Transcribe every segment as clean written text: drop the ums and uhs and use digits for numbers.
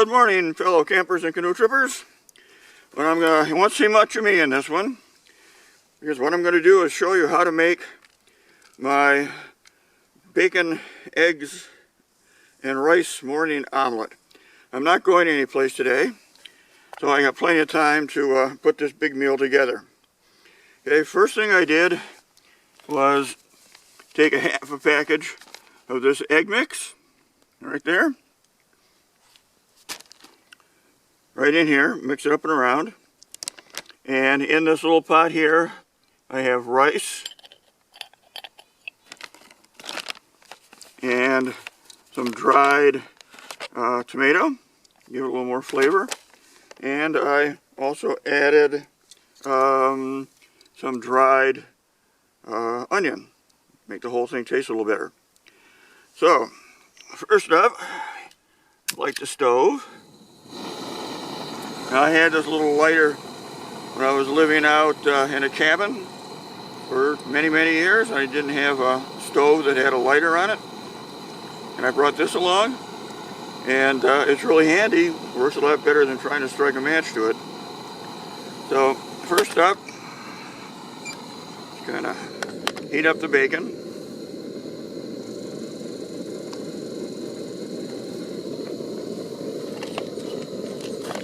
Good morning, fellow campers and canoe trippers. But you won't see much of me in this one, because what I'm going to do is show you how to make my bacon, eggs, and rice morning omelet. I'm not going anyplace today, so I got plenty of time to put this big meal together. Okay, first thing I did was take a half a package of this egg mix, right there. Right in here, mix it up and around. And in this little pot here, I have rice and some dried tomato, give it a little more flavor. And I also added some dried onion, make the whole thing taste a little better. So, first up, light the stove. Now, I had this little lighter when I was living out in a cabin for many, many years. I didn't have a stove that had a lighter on it, and I brought this along, and it's really handy. Works a lot better than trying to strike a match to it. So, first up, just kind of heat up the bacon.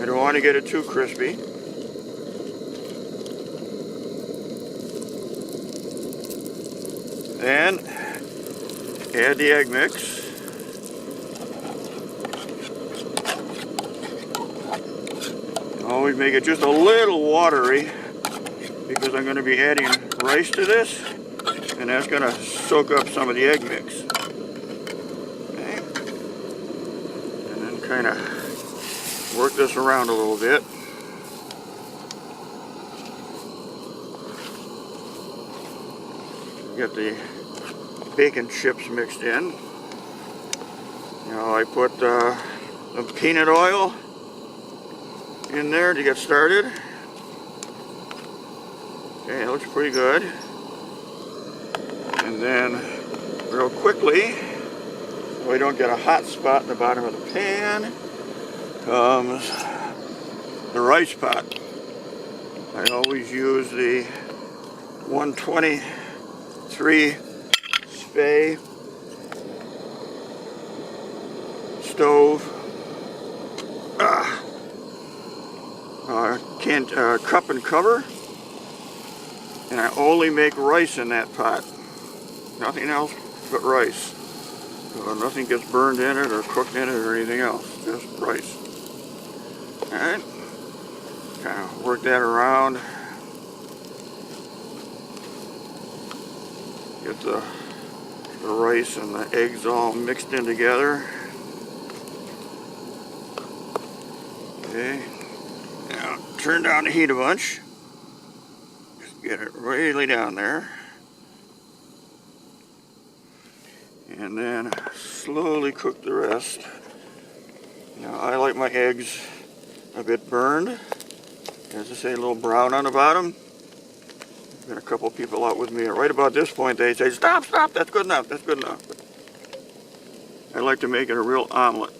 I don't want to get it too crispy. Then add the egg mix. Always make it just a little watery because I'm going to be adding rice to this, and that's going to soak up some of the egg mix. Okay. And then kind of work this around a little bit. Get the bacon chips mixed in. Now I put some peanut oil in there to get started. Okay, it looks pretty good. And then real quickly, so I don't get a hot spot in the bottom of the pan, comes the rice pot. I always use the 123 Spey stove cup and cover, and I only make rice in that pot. Nothing else but rice. So nothing gets burned in it or cooked in it or anything else, just rice. Alright, kind of work that around. Get the rice and the eggs all mixed in together. Okay, now turn down the heat a bunch. Just get it really down there. And then slowly cook the rest. Now I like my eggs a bit burned, as I say, a little brown on the bottom. Got a couple people out with me, and right about this point they say, stop, that's good enough, that's good enough. But I like to make it a real omelet.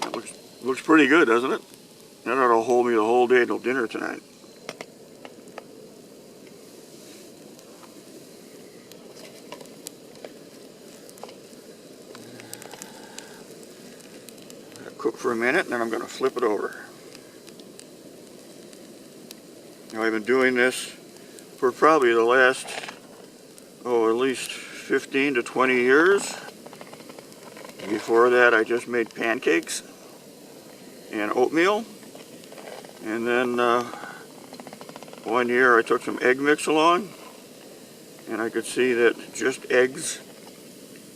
That looks pretty good, doesn't it? That ought to hold me the whole day till dinner tonight. Cook for a minute, and then I'm going to flip it over. Now I've been doing this for probably the last, at least 15 to 20 years. Before that, I just made pancakes and oatmeal. And then one year I took some egg mix along, and I could see that just eggs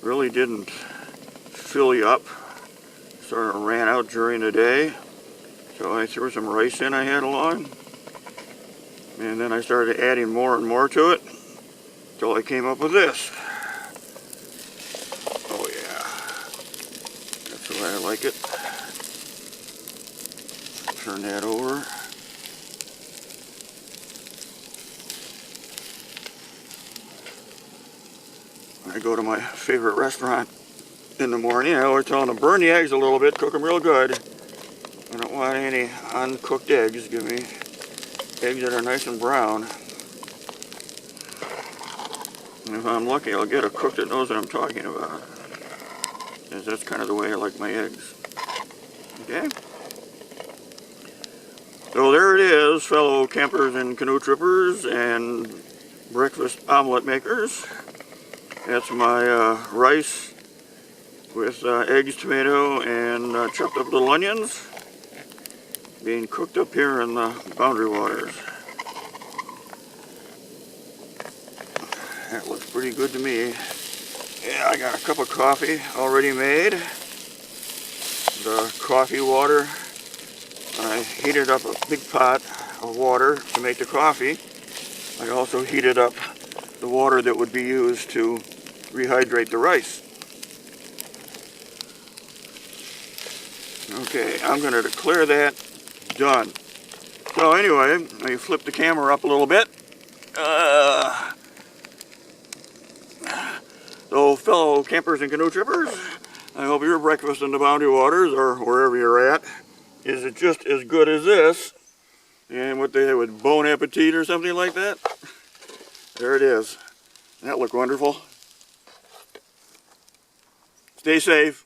really didn't fill you up. Sort of ran out during the day, so I threw some rice in I had along, and then I started adding more and more to it until I came up with this. Oh yeah, that's the way I like it. Turn that over. I go to my favorite restaurant in the morning. I always tell them to burn the eggs a little bit, cook them real good, I don't want any uncooked eggs. Give me eggs that are nice and brown. And if I'm lucky, I'll get a cook that knows what I'm talking about. Because that's kind of the way I like my eggs. Okay? So there it is, fellow campers and canoe trippers and breakfast omelet makers. That's my rice with eggs, tomato, and chopped up little onions being cooked up here in the Boundary Waters. That looks pretty good to me. Yeah, I got a cup of coffee already made. The coffee water, I heated up a big pot of water to make the coffee. I also heated up the water that would be used to rehydrate the rice. Okay, I'm going to declare that done. So anyway, let me flip the camera up a little bit. So fellow campers and canoe trippers, I hope your breakfast in the Boundary Waters, or wherever you're at, is it just as good as this. And what they have with Bon Appetit or something like that. There it is. That looked wonderful. Stay safe.